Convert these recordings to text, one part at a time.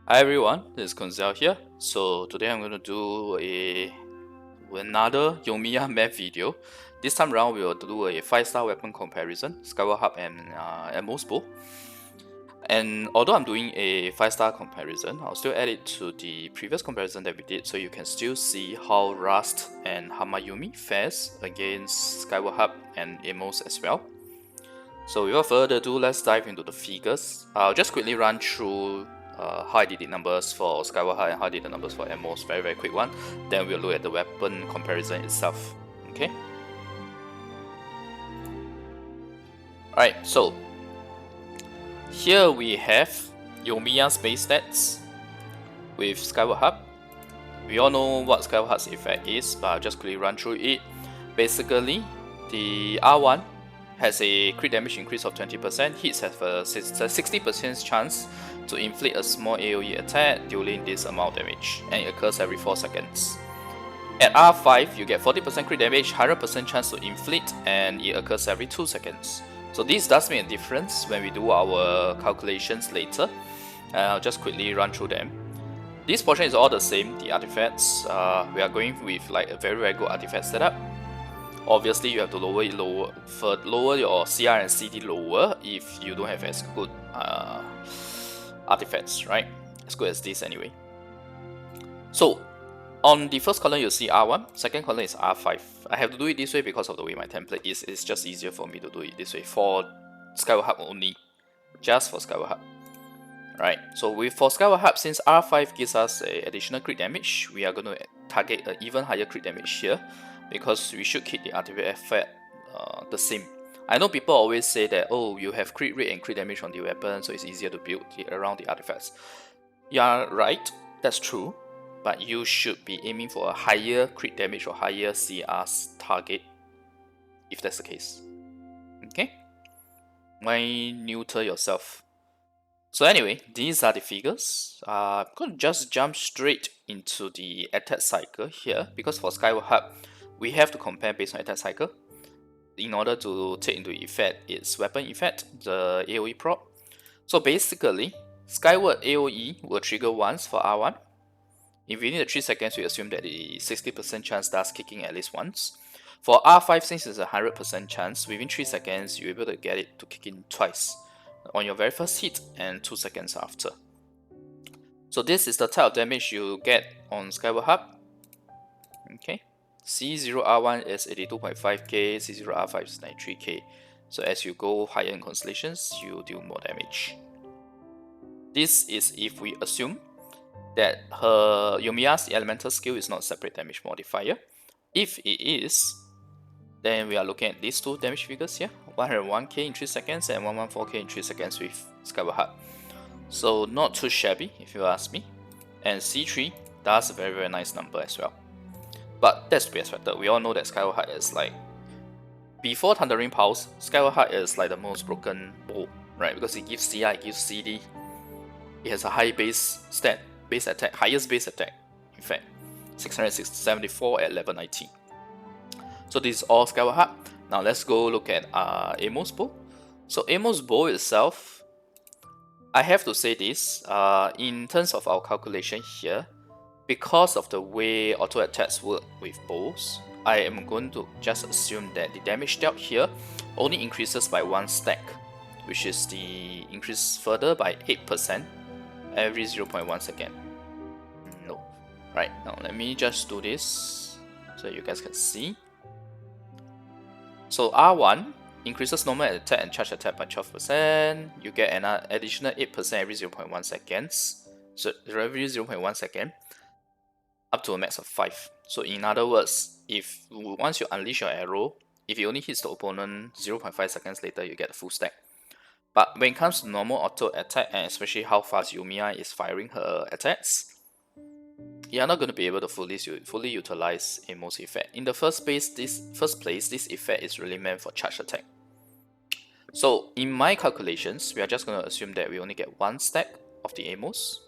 Hi everyone, this is Koinzell here. So today I'm going to do another Yoimiya map video. This time around we will do a 5-star weapon comparison, Skyward Harp and Amos Bow. And although I'm doing a 5-star comparison, I'll still add it to the previous comparison that we did so you can still see how Rust and Hamayumi fares against Skyward Harp and Amos as well. So without further ado, let's dive into the figures. I'll just quickly run through how I did the numbers for Skyward Harp and how I did the numbers for Amos. Very quick one. Then we'll look at the weapon comparison itself. Okay. Alright, so here we have Yoimiya's base stats with Skyward Harp. We all know what Skyward Harp's effect is, but I'll just quickly run through it. Basically, the R1 has a crit damage increase of 20%, hits have a 60% chance to inflict a small AoE attack dealing this amount of damage, and it occurs every 4 seconds. At R5, you get 40% crit damage, 100% chance to inflict, and it occurs every 2 seconds. So this does make a difference when we do our calculations later. I'll just quickly run through them. This portion is all the same, the artifacts. We are going with like a very good artifact setup. Obviously, you have to lower your CR and CD lower if you don't have as good artifacts, right? As good as this anyway. So, on the first column, you'll see R1, second column is R5. I have to do it this way because of the way my template is. It's just easier for me to do it this way for Skyward Harp only, just for Skyward Harp. Right, so for Skyward Harp, since R5 gives us an additional crit damage, we are going to target an even higher crit damage here, because we should keep the artifact effect the same. I know people always say that, oh, you have crit rate and crit damage on the weapon, so it's easier to build around the artifacts. Yeah, right, that's true, but you should be aiming for a higher crit damage or higher CR's target, if that's the case. Okay? Why neuter yourself? So anyway, these are the figures. I'm going to just jump straight into the attack cycle here, because for Skyward Harp, we have to compare based on attack cycle in order to take into effect its weapon effect, the AoE proc. So basically, Skyward AoE will trigger once for R1. If within the 3 seconds, we assume that the 60% chance does Keqing at least once. For R5, since it's a 100% chance, within 3 seconds, you're able to get it to Keqing twice, on your very first hit and 2 seconds after. So this is the type of damage you get on Skyward Harp. Okay, C0R1 is 82.5k, C0R5 is 93k. So as you go higher in Constellations, you deal more damage. This is if we assume that her Yoimiya's elemental skill is not separate damage modifier. If it is, then we are looking at these two damage figures here, 101k in 3 seconds and 114k in 3 seconds with Skyward Harp. So not too shabby if you ask me. And C3 does a very nice number as well. But that's to be expected. We all know that Skyward Harp is like, before Thundering Pulse, Skyward Harp is like the most broken bow, right? Because it gives CI, it gives CD. It has a high base stat, base attack, highest base attack, in fact, 674 at level 19. So this is all Skyward Harp. Now let's go look at Amos Bow. So Amos Bow itself, I have to say this, in terms of our calculation here, because of the way auto attacks work with bows, I am going to just assume that the damage dealt here only increases by 1 stack, which is the increase further by 8% every 0.1 second. No. Right, now let me just do this so you guys can see. So R1 increases normal attack and charge attack by 12%. You get an additional 8% every 0.1 seconds. So every 0.1 second, up to a max of 5. So in other words, if once you unleash your arrow, if it only hits the opponent 0.5 seconds later, you get a full stack. But when it comes to normal auto attack, and especially how fast Yoimiya is firing her attacks, you're not going to be able to fully utilize Amos effect. In the first place, this effect is really meant for charge attack. So in my calculations, we are just going to assume that we only get 1 stack of the Amos,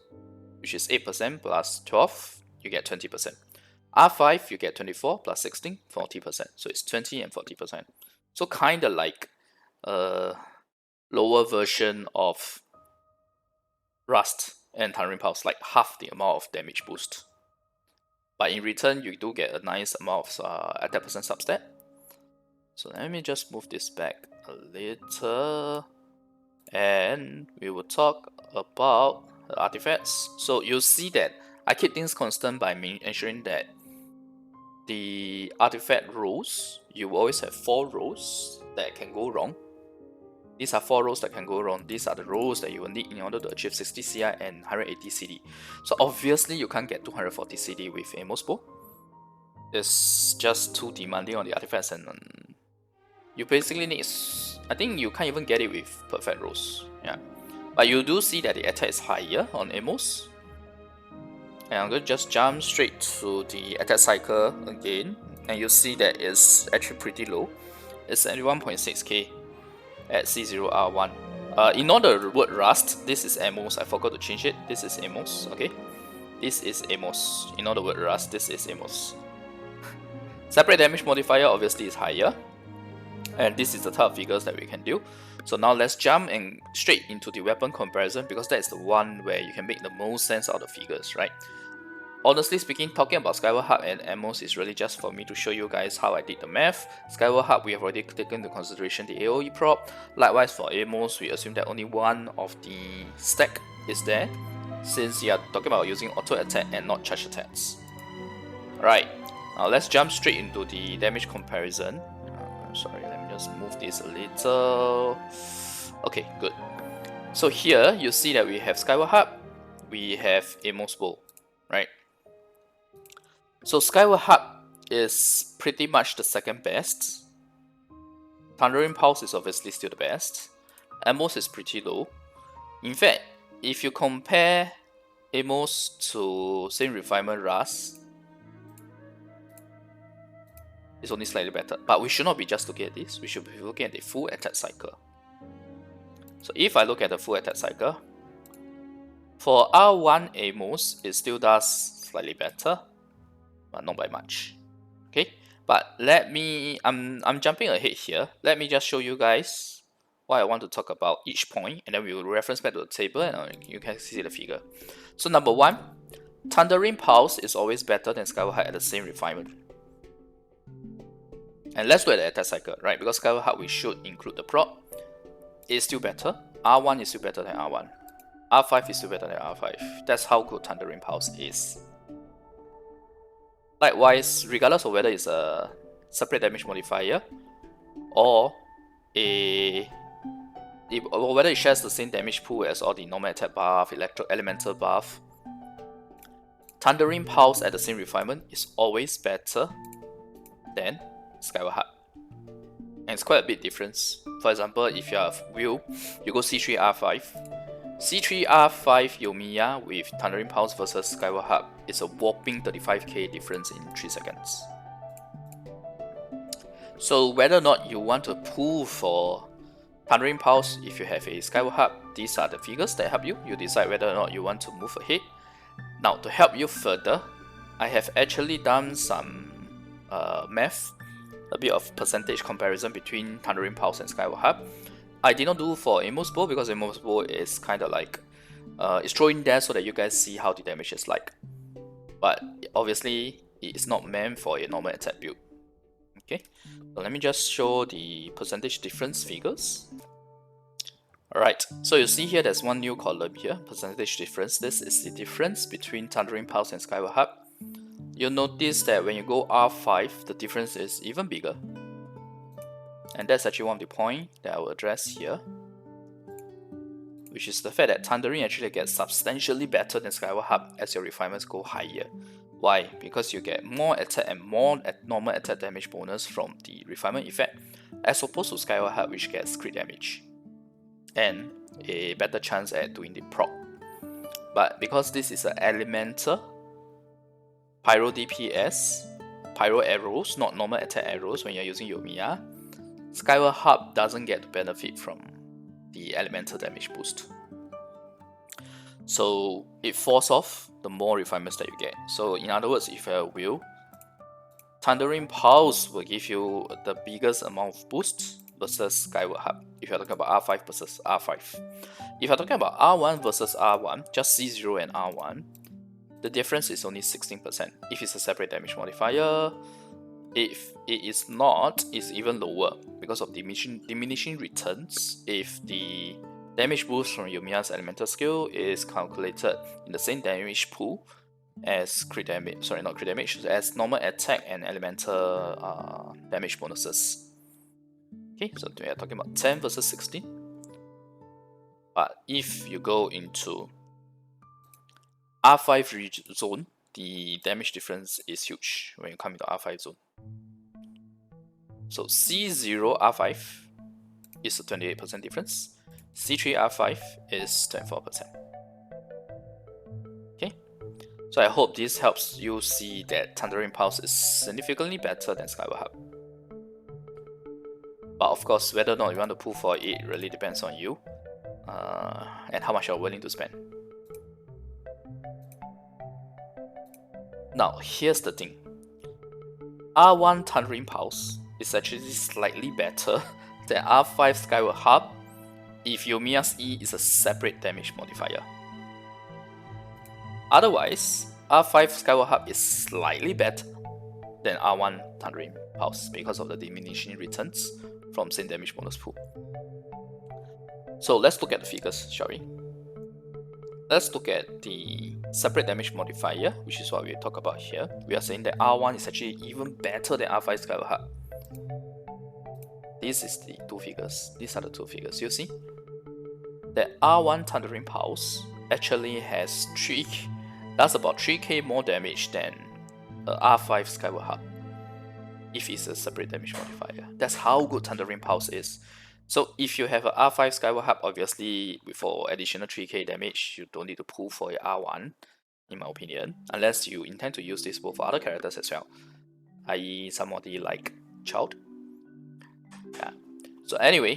which is 8% plus 12, you get 20%. R5, you get 24 plus 16, 40%. So it's 20 and 40%. So kind of like a lower version of Rust and Thundering Pulse, like half the amount of damage boost. But in return, you do get a nice amount of attack percent substat. So let me just move this back a little, and we will talk about the artifacts. So you'll see that I keep things constant by ensuring that the artifact rows, you will always have 4 rows that can go wrong. These are 4 rows that can go wrong. These are the rows that you will need in order to achieve 60 CI and 180 CD. So obviously you can't get 240 CD with Amos Bow. It's just too demanding on the artifacts, and you basically need, I think you can't even get it with perfect rows. Yeah, but you do see that the attack is higher on Amos. And I'm going to just jump straight to the attack cycle again, and you see that it's actually pretty low. It's at 1.6k at C0R1. Ignore the word rust. This is Amos. I forgot to change it. This is Amos. Okay, this is Amos. Ignore the word rust. This is Amos. Separate damage modifier obviously is higher, and this is the type of figures that we can do. So now let's jump and straight into the weapon comparison, because that is the one where you can make the most sense out of the figures, right? Honestly speaking, talking about Skyward Harp and Amos is really just for me to show you guys how I did the math. Skyward Harp, we have already taken into consideration the AoE prop. Likewise for Amos, we assume that only one of the stack is there, since you are talking about using auto attack and not charge attacks. Alright, now let's jump straight into the damage comparison. Sorry, let me just move this a little. Okay, good. So here you see that we have Skyward Harp, we have Amos Bow, right? So Skyward Harp is pretty much the second best. Thundering Pulse is obviously still the best. Amos is pretty low. In fact, if you compare Amos to same refinement Rust, it's only slightly better. But we should not be just looking at this, we should be looking at the full attack cycle. So if I look at the full attack cycle, for R1 Amos, it still does slightly better, but not by much. Okay, but I'm jumping ahead here. Let me just show you guys what I want to talk about each point, and then we will reference back to the table and you can see the figure. So number 1, Thundering Pulse is always better than Skyward Harp at the same refinement. And let's look at the attack cycle, right? Because Skyward Harp, we should include the prop. It's still better. R1 is still better than R1. R5 is still better than R5. That's how good Thundering Pulse is. Likewise, regardless of whether it's a separate damage modifier or whether it shares the same damage pool as all the normal attack buff, electro elemental buff, Thundering Pulse at the same refinement is always better than Skyward Harp. And it's quite a big difference. For example, if you have Will, you go C3R5. C3R5 Yoimiya with Thundering Pulse versus Skyward Harp is a whopping 35k difference in 3 seconds. So whether or not you want to pull for Thundering Pulse, if you have a Skyward Harp, these are the figures that help you. You decide whether or not you want to move ahead. Now to help you further, I have actually done some math, a bit of percentage comparison between Thundering Pulse and Skyward Harp. I did not do for Amos Bow because Amos Bow is kind of like, it's thrown there so that you guys see how the damage is like. But obviously, it's not meant for a normal attack build. Okay, so let me just show the percentage difference figures. Alright, so you see here there's one new column here, percentage difference. This is the difference between Thundering Pulse and Skyward Harp. You'll notice that when you go R5, the difference is even bigger. And that's actually one of the points that I will address here, which is the fact that Thundering actually gets substantially better than Skyward Harp as your refinements go higher. Why? Because you get more attack and more normal attack damage bonus from the refinement effect, as opposed to Skyward Harp, which gets crit damage and a better chance at doing the proc. But because this is an elemental pyro DPS, pyro arrows, not normal attack arrows when you're using Yoimiya, Skyward Harp doesn't get to benefit from the elemental damage boost. So it falls off the more refinements that you get. So in other words, if you will, Thundering Pulse will give you the biggest amount of boost, versus Skyward Harp. If you're talking about R5 versus R5. If you're talking about R1 versus R1, just C0 and R1, the difference is only 16%. If it's a separate damage modifier, if it is not, it's even lower because of diminishing returns. If the damage boost from Yoimiya's elemental skill is calculated in the same damage pool as crit damage, sorry, not crit damage, as normal attack and elemental damage bonuses. Okay, so we are talking about 10 versus 16. But if you go into R5 zone, the damage difference is huge when you come into R5 zone. So C0 R5 is a 28% difference. C3 R5 is 24%. Okay, so I hope this helps you see that Thundering Pulse is significantly better than Skyward Harp. But of course, whether or not you want to pull for it really depends on you and how much you're willing to spend. Now, here's the thing. R1 Thundering Pulse is actually slightly better than R5 Skyward Harp if Yoimiya's E is a separate damage modifier. Otherwise, R5 Skyward Harp is slightly better than R1 Thundering Pulse because of the diminishing returns from same damage bonus pool. So let's look at the figures, shall we? Let's look at the separate damage modifier, which is what we talk about here. We are saying that R1 is actually even better than R5 Skyward Harp. This is the two figures. These are the two figures. You see that R1 Thundering Pulse actually does about 3k more damage than R5 Skyward Harp if it's a separate damage modifier. That's how good Thundering Pulse is. So if you have a R5 Skyward Harp, obviously for additional 3k damage, you don't need to pull for your R1, in my opinion, unless you intend to use this both for other characters as well, i.e. somebody like Child. Yeah. So anyway,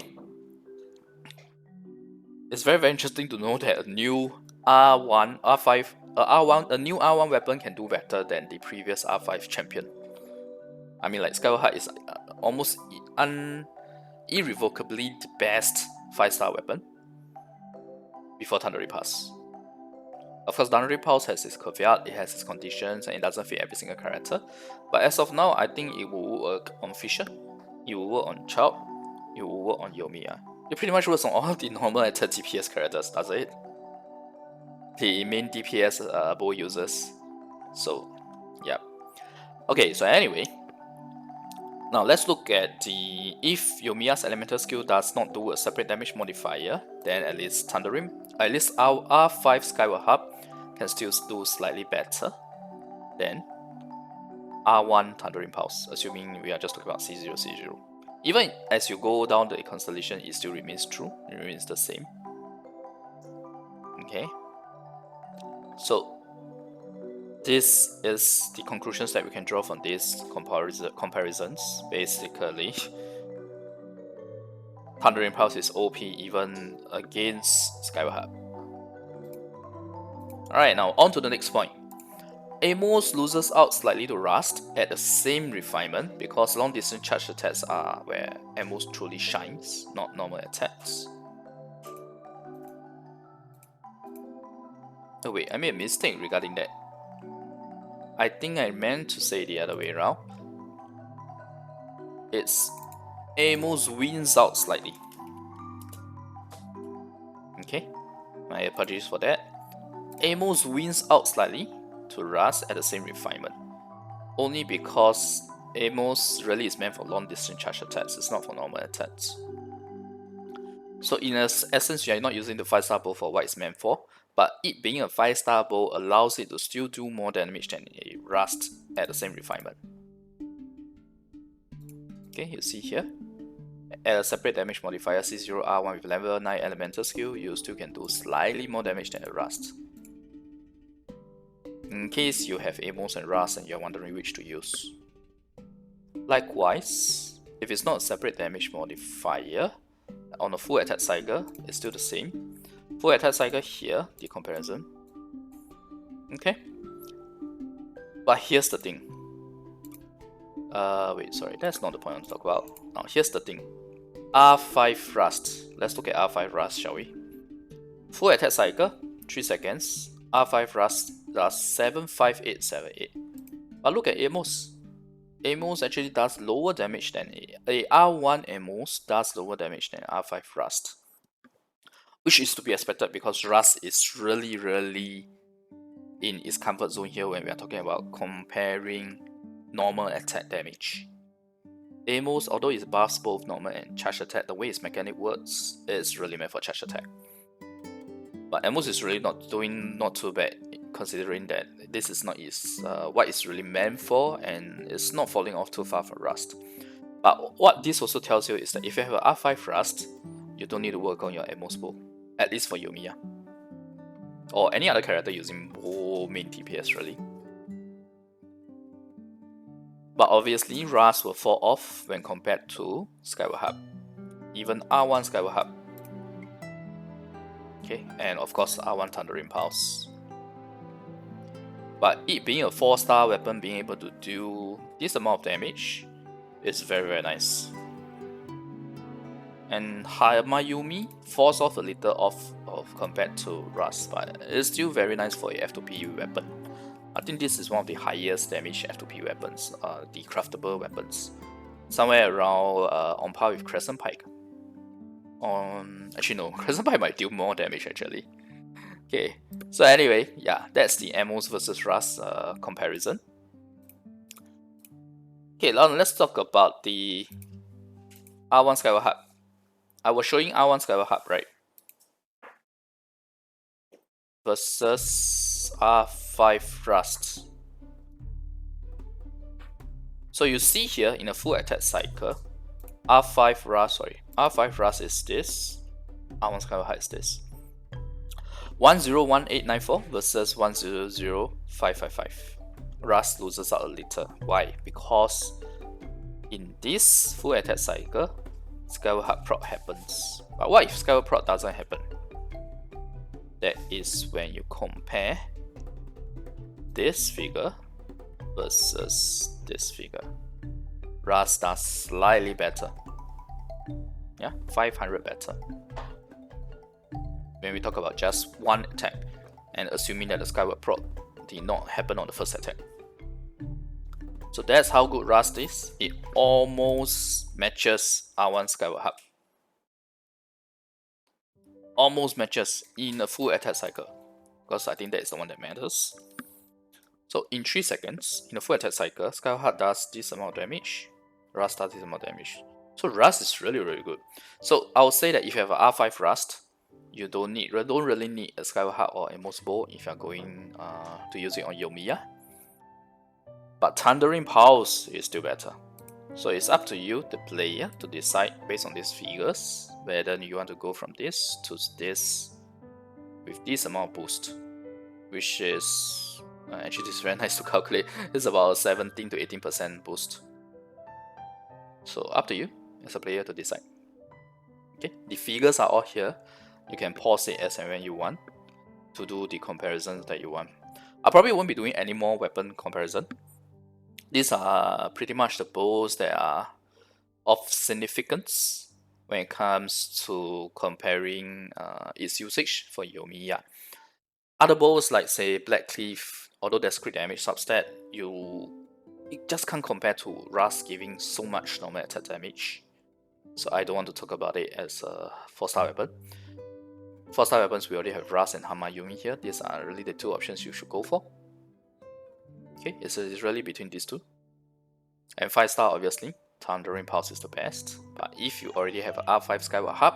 it's very interesting to know that a new R1 weapon can do better than the previous R5 champion. I mean, like Skyward Harp is almost irrevocably the best 5-star weapon before Thundering Pulse. Of course, Thundering Pulse has its caveat, it has its conditions, and it doesn't fit every single character. But as of now, I think it will work on Fisher, it will work on Child, it will work on Yoimiya. It pretty much works on all the normal attack DPS characters, does it? The main DPS bow users. So, yeah. Okay, so anyway, now let's look at if Yoimiya's elemental skill does not do a separate damage modifier, then at least our R5 Skyward Harp can still do slightly better than R1 Thundering Pulse, assuming we are just talking about C0. Even as you go down the constellation, it still remains true, it remains the same. Okay, so this is the conclusions that we can draw from these comparisons. Basically, Thundering Pulse is OP even against Skyward Harp. Alright, now on to the next point. Amos loses out slightly to Rust at the same refinement because long distance charge attacks are where Amos truly shines, not normal attacks. Oh wait, I made a mistake regarding that. I think I meant to say the other way around. It's Amos wins out slightly. Okay, my apologies for that. Amos wins out slightly to Rust at the same refinement. Only because Amos really is meant for long distance charge attacks, it's not for normal attacks. So in essence, you are not using the 5-star bow for what it's meant for, but it being a 5-star bow allows it to still do more damage than a Rust at the same refinement. Okay, you see here, at a separate damage modifier C0R1 with level 9 elemental skill, you still can do slightly more damage than a Rust. In case you have Amos and Rust and you're wondering which to use. Likewise, if it's not a separate damage modifier, on a full attack cycle, it's still the same. Full attack cycle here, the comparison. Okay. But here's the thing. Wait, sorry, that's not the point I want to talk about. Now, here's the thing. R5 Rust. Let's look at R5 Rust, shall we? Full attack cycle, 3 seconds. R5 Rust does 75878. But look at Amos. Amos actually does lower damage than a R1 Amos does lower damage than R5 Rust. Which is to be expected because Rust is really in its comfort zone here when we are talking about comparing normal attack damage. Amos, although it buffs both normal and charge attack, the way its mechanic works is really meant for charge attack. But Amos is really not too bad, considering that this is not what it's really meant for, and it's not falling off too far from Rust. But what this also tells you is that if you have an R5 Rust, you don't need to work on your Amos Bow, at least for Yoimiya. Or any other character using bow main TPS really. But obviously Rust will fall off when compared to Skyward Harp. Even R1 Skyward Harp. Okay, and of course R1 Thundering Pulse. But it being a 4-star weapon, being able to do this amount of damage is very nice. And Hamayumi falls off a little off compared to Rust, but it's still very nice for a F2P weapon. I think this is one of the highest damage F2P weapons, the craftable weapons. Somewhere around on par with Crescent Pike. Actually no, Crescent Pike might deal more damage actually. Okay, so anyway, yeah, that's the Amos versus Rust comparison. Okay, now let's talk about the R1 Skyward Harp. I was showing R1 Skyward Harp, right? Versus R5 Rust. So you see here in a full attack cycle, R5 Rust is this, R1 Skyward Harp is this. 101894 versus 100555. Rust loses out a little. Why? Because in this full attack cycle, Skyward Harp proc happens. But what if Skyward proc doesn't happen? That is when you compare this figure versus this figure. Rust does slightly better. Yeah, 500 better. When we talk about just one attack, and assuming that the Skyward proc did not happen on the first attack. So that's how good Rust is. It almost matches R1 Skyward Harp. Almost matches in a full attack cycle, because I think that is the one that matters. So in 3 seconds, in a full attack cycle, Skyward Harp does this amount of damage, Rust does this amount of damage. So Rust is really good. So I would say that if you have an R5 Rust, you don't really need a Skyward Harp or Amos Bow if you're going to use it on Yoimiya. But Thundering Pulse is still better. So it's up to you, the player, to decide based on these figures whether you want to go from this to this with this amount of boost, which is actually this is very nice to calculate. It's about 17 to 18% boost. So up to you as a player to decide. Okay, the figures are all here. You can pause it as and when you want to do the comparisons that you want. I probably won't be doing any more weapon comparison. These are pretty much the bows that are of significance when it comes to comparing its usage for Yoimiya. Other bows like say Black Cleave, although there's crit damage substat, it just can't compare to Rust giving so much normal attack damage. So I don't want to talk about it as a 4-star weapon. 4-star weapons, we already have Rust and Hamayumi here. These are really the two options you should go for. Okay, it's really between these two. And 5-star, obviously, Thundering Pulse is the best. But if you already have an R5 Skyward Harp,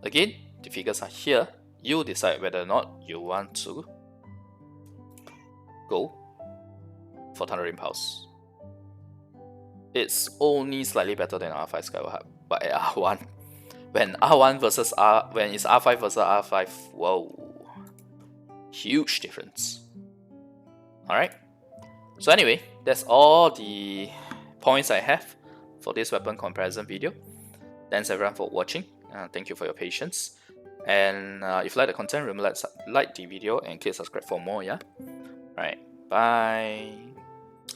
again, the figures are here. You decide whether or not you want to go for Thundering Pulse. It's only slightly better than R5 Skyward Harp, but at R1, when it's R5 versus R5, whoa, huge difference. Alright, so anyway, that's all the points I have for this weapon comparison video. Thanks everyone for watching. Thank you for your patience. And if you like the content, remember to like the video and click subscribe for more. Yeah. Alright, bye.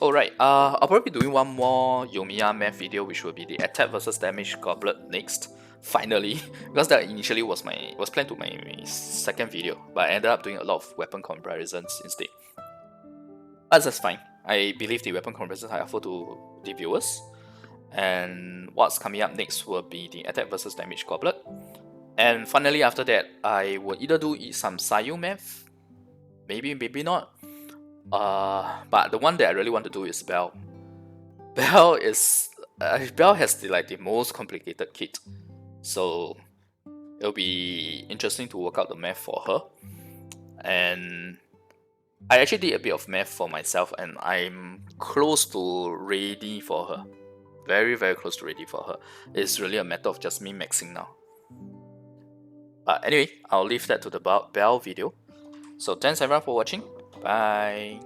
Alright, I'll probably be doing one more Yoimiya math video, which will be the attack versus damage goblet next. Finally, because that initially was planned to my second video, but I ended up doing a lot of weapon comparisons instead. But that's fine. I believe the weapon comparisons are helpful to the viewers. And what's coming up next will be the attack versus damage goblet. And finally, after that, I will either do some Sayu math, maybe not. But the one that I really want to do is Bell. Bell has the most complicated kit, so it'll be interesting to work out the math for her. And I actually did a bit of math for myself, and I'm close to ready for her. Very, very close to ready for her. It's really a matter of just me maxing now. But anyway, I'll leave that to the Bell video. So thanks everyone for watching. Bye.